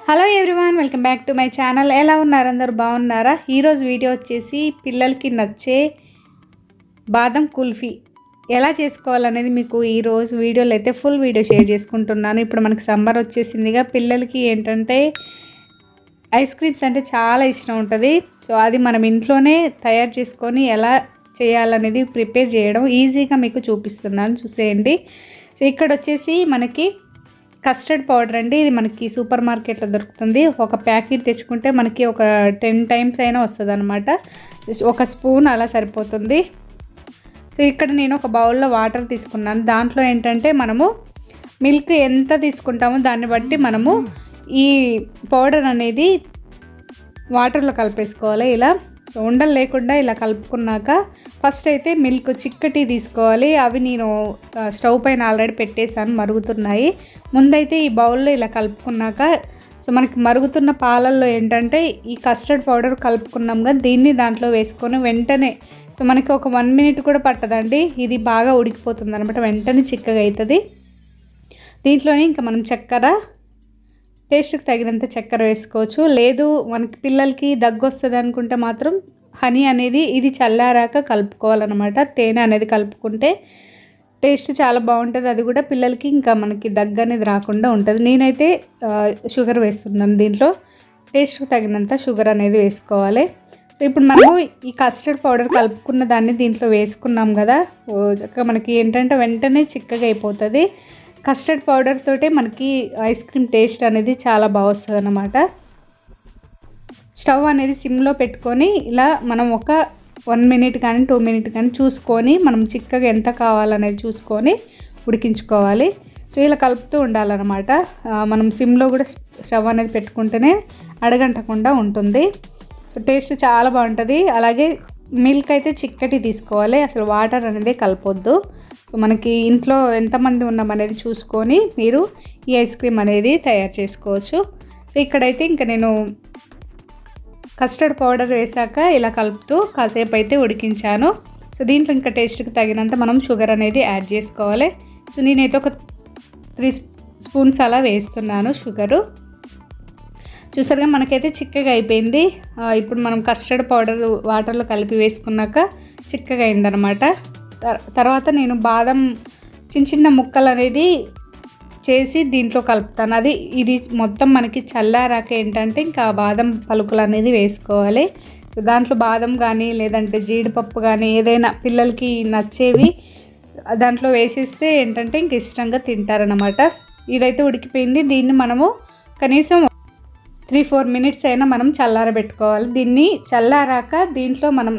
Hello everyone, welcome back to my channel. ఎలా ఉన్నారు? అందరూ బాగున్నారా? ఈరోజు వీడియో వచ్చేసి పిల్లలకి నచ్చే బాదం కుల్ఫీ ఎలా చేసుకోవాలనేది మీకు ఈరోజు వీడియోలో అయితే ఫుల్ వీడియో షేర్ చేసుకుంటున్నాను. ఇప్పుడు మనకి సమ్మర్ వచ్చేసిందిగా, పిల్లలకి ఏంటంటే ఐస్ క్రీమ్స్ అంటే చాలా ఇష్టం ఉంటుంది. సో అది మనం ఇంట్లోనే తయారు చేసుకొని ఎలా చేయాలనేది ప్రిపేర్ చేయడం ఈజీగా మీకు చూపిస్తున్నాను, చూసేయండి. సో ఇక్కడ వచ్చేసి మనకి కస్టర్డ్ పౌడర్ అండి. ఇది మనకి సూపర్ మార్కెట్లో దొరుకుతుంది. ఒక ప్యాకెట్ తెచ్చుకుంటే మనకి ఒక 10 టైమ్స్ అయినా వస్తుంది అనమాట. ఒక స్పూన్ అలా సరిపోతుంది. సో ఇక్కడ నేను ఒక బౌల్లో వాటర్ తీసుకున్నాను. దాంట్లో ఏంటంటే మనము మిల్క్ ఎంత తీసుకుంటామో దాన్ని బట్టి మనము ఈ పౌడర్ అనేది వాటర్లో కలిపేసుకోవాలి. ఇలా ఉండలు లేకుండా ఇలా కలుపుకున్నాక ఫస్ట్ అయితే మిల్క్ చిక్కటి తీసుకోవాలి. అవి నేను స్టవ్ పైన ఆల్రెడీ పెట్టేశాను, మరుగుతున్నాయి. ముందైతే ఈ బౌల్లో ఇలా కలుపుకున్నాక సో మనకి మరుగుతున్న పాలల్లో ఏంటంటే ఈ కస్టర్డ్ పౌడర్ కలుపుకున్నాం కదా, దీన్ని దాంట్లో వేసుకొని వెంటనే సో మనకి ఒక 1 మినిట్ కూడా పట్టదండి. ఇది బాగా ఉడికిపోతుంది అనమాట, వెంటనే చిక్కగా అవుతుంది. దీంట్లోనే ఇంకా మనం చక్కెర, టేస్ట్కి తగినంత చక్కెర వేసుకోవచ్చు. లేదు మనకి పిల్లలకి దగ్గు వస్తుంది అనుకుంటే మాత్రం హనీ అనేది ఇది చల్లారాక కలుపుకోవాలన్నమాట. తేనె అనేది కలుపుకుంటే టేస్ట్ చాలా బాగుంటుంది. అది కూడా పిల్లలకి ఇంకా మనకి దగ్గు అనేది రాకుండా ఉంటుంది. నేనైతే షుగర్ వేస్తున్నాను. దీంట్లో టేస్ట్కి తగినంత షుగర్ అనేది వేసుకోవాలి. సో ఇప్పుడు మనము ఈ కస్టర్డ్ పౌడర్ కలుపుకున్న దాన్ని దీంట్లో వేసుకున్నాం కదా, మనకి ఏంటంటే వెంటనే చిక్కగా అయిపోతుంది. కస్టర్డ్ పౌడర్ తోటే మనకి ఐస్ క్రీమ్ టేస్ట్ అనేది చాలా బాగా వస్తుంది అన్నమాట. స్టవ్ అనేది సిమ్లో పెట్టుకొని ఇలా మనం ఒక 1 మినిట్ కానీ 2 మినిట్ కానీ చూసుకొని మనం చిక్కగా ఎంత కావాలనేది చూసుకొని ఉడికించుకోవాలి. సో ఇలా కలుపుతూ ఉండాలన్నమాట. మనం సిమ్లో కూడా స్టవ్ అనేది పెట్టుకుంటేనే అడగంటకుండా ఉంటుంది. సో టేస్ట్ చాలా బాగుంటుంది. అలాగే మిల్క్ అయితే చిక్కటి తీసుకోవాలి, అసలు వాటర్ అనేది కలపొద్దు. సో మనకి ఇంట్లో ఎంతమంది ఉన్నామనేది చూసుకొని మీరు ఈ ఐస్ క్రీమ్ అనేది తయారు చేసుకోవచ్చు. సో ఇక్కడైతే ఇంకా నేను కస్టర్డ్ పౌడర్ వేసాక ఇలా కలుపుతూ కాసేపు అయితే ఉడికించాను. సో దీంట్లో ఇంకా టేస్ట్కి తగినంత మనం షుగర్ అనేది యాడ్ చేసుకోవాలి. సో నేనైతే ఒక 3 స్పూన్స్ అలా వేస్తున్నాను షుగరు. చూసారుగా మనకైతే చిక్కగా అయిపోయింది. ఇప్పుడు మనం కస్టర్డ్ పౌడర్ వాటర్లో కలిపి వేసుకున్నాక చిక్కగా అయిందనమాట. తర్వాత నేను బాదం చిన్న చిన్న ముక్కలు అనేది చేసి దీంట్లో కలుపుతాను. ఇది మొత్తం మనకి చల్లారాక ఏంటంటే ఇంకా బాదం పలుకులు అనేది వేసుకోవాలి. సో దాంట్లో బాదం కానీ లేదంటే జీడిపప్పు కానీ ఏదైనా పిల్లలకి నచ్చేవి దాంట్లో వేసేస్తే ఏంటంటే ఇంక ఇష్టంగా తింటారనమాట. ఇదైతే ఉడికిపోయింది. దీన్ని మనము కనీసం 3-4 మినిట్స్ అయినా మనం చల్లారబెట్టుకోవాలి. దీన్ని చల్లారాక దీంట్లో మనం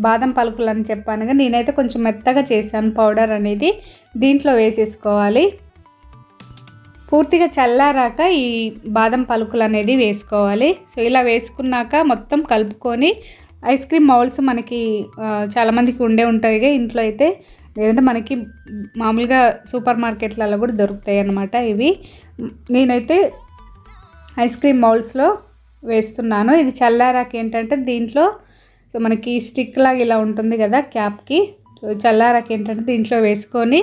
బాదం పలుకులు అని చెప్పానుగా, నేనైతే కొంచెం మెత్తగా చేశాను పౌడర్ అనేది, దీంట్లో వేసేసుకోవాలి. పూర్తిగా చల్లారాక ఈ బాదం పలుకులు అనేది వేసుకోవాలి. సో ఇలా వేసుకున్నాక మొత్తం కలుపుకొని ఐస్ క్రీమ్ మౌల్డ్స్ మనకి చాలామందికి ఉంటాయిగా ఇంట్లో అయితే, లేదంటే మనకి మామూలుగా సూపర్ మార్కెట్లలో కూడా దొరుకుతాయి అన్నమాట. ఇవి నేనైతే ఐస్ క్రీమ్ మౌల్డ్స్లో వేస్తున్నాను. ఇది చల్లారాక ఏంటంటే దీంట్లో సో మనకి స్టిక్ లాగా ఇలా ఉంటుంది కదా క్యాప్కి, సో చల్లారాక ఏంటంటే దీంట్లో వేసుకొని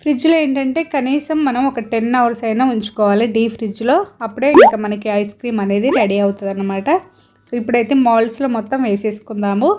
ఫ్రిడ్జ్లో ఏంటంటే కనీసం మనం ఒక 10 అవర్స్ అయినా ఉంచుకోవాలి డీప్ ఫ్రిడ్జ్లో. అప్పుడే ఇంకా మనకి ఐస్ క్రీమ్ అనేది రెడీ అవుతుంది అన్నమాట. సో ఇప్పుడైతే మౌల్డ్స్లో మొత్తం వేసేసుకుందాము.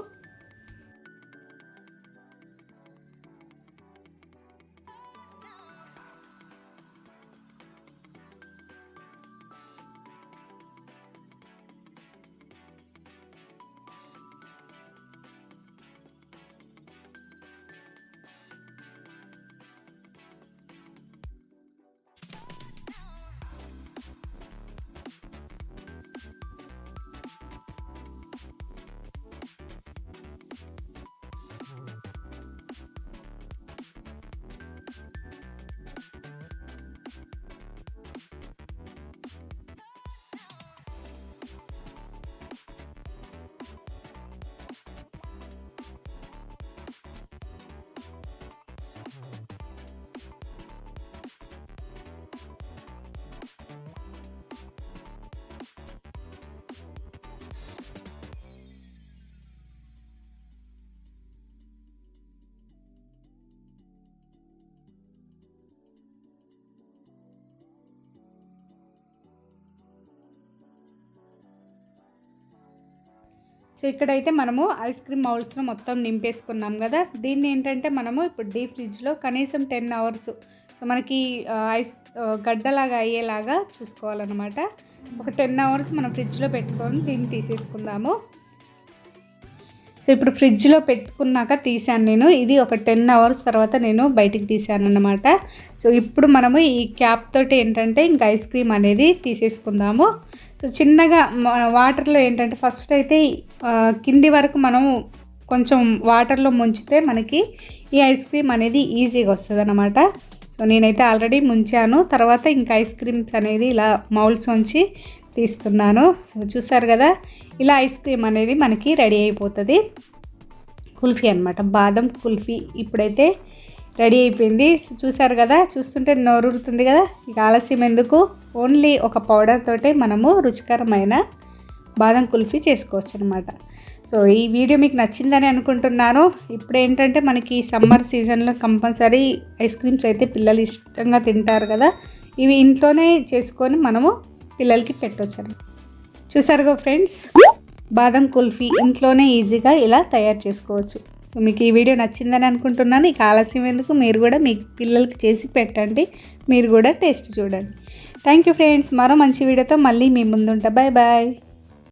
సో ఇక్కడైతే మనము ఐస్ క్రీమ్ మౌల్స్లో మొత్తం నింపేసుకున్నాం కదా. దీన్ని ఏంటంటే మనము ఇప్పుడు డీప్ ఫ్రిడ్జ్లో కనీసం 10 అవర్స్ మనకి ఐస్ గడ్డలాగా అయ్యేలాగా చూసుకోవాలన్నమాట. ఒక 10 అవర్స్ మనం ఫ్రిడ్జ్లో పెట్టుకొని దీన్ని తీసేసుకుందాము. సో ఇప్పుడు ఫ్రిడ్జ్లో పెట్టుకున్నాక తీసాను నేను. ఇది ఒక 10 అవర్స్ తర్వాత నేను బయటికి తీసాను అన్నమాట. సో ఇప్పుడు మనము ఈ క్యాప్ తోటి ఏంటంటే ఇంకా ఐస్ క్రీమ్ అనేది తీసేసుకుందాము. సో చిన్నగా వాటర్లో ఏంటంటే ఫస్ట్ అయితే కింది వరకు మనం కొంచెం వాటర్లో ముంచితే మనకి ఈ ఐస్ క్రీమ్ అనేది ఈజీగా వస్తుంది అన్నమాట. సో నేనైతే ఆల్రెడీ ముంచాను. తర్వాత ఇంకా ఐస్ క్రీమ్స్ అనేది ఇలా మౌల్స్ ఉంచి తీస్తున్నాను. సో చూసారు కదా, ఇలా ఐస్ క్రీమ్ అనేది మనకి రెడీ అయిపోతుంది. కుల్ఫీ అనమాట, బాదం కుల్ఫీ ఇప్పుడైతే రెడీ అయిపోయింది. చూసారు కదా, చూస్తుంటే నోరుతుంది కదా. ఇక ఆలస్యం ఎందుకు, ఓన్లీ ఒక పౌడర్ తోటే మనము రుచికరమైన బాదం కుల్ఫీ చేసుకోవచ్చు అనమాట. సో ఈ వీడియో మీకు నచ్చిందని అనుకుంటున్నాను. ఇప్పుడు ఏంటంటే మనకి సమ్మర్ సీజన్లో కంపల్సరీ ఐస్ క్రీమ్స్ అయితే పిల్లలు ఇష్టంగా తింటారు కదా. ఇవి ఇంట్లోనే చేసుకొని మనము పిల్లలకి పెట్టవచ్చు. చూసారుగా ఫ్రెండ్స్, బాదం కుల్ఫీ ఇంట్లోనే ఈజీగా ఇలా తయారు చేసుకోవచ్చు. సో మీకు ఈ వీడియో నచ్చిందని అనుకుంటున్నాను. ఇక ఆలస్యం ఎందుకు, మీరు కూడా మీ పిల్లలకి చేసి పెట్టండి, మీరు కూడా టేస్ట్ చూడండి. Thank you friends. మరో మంచి వీడియోతో మళ్ళీ మీ ముందుంటా. Bye bye.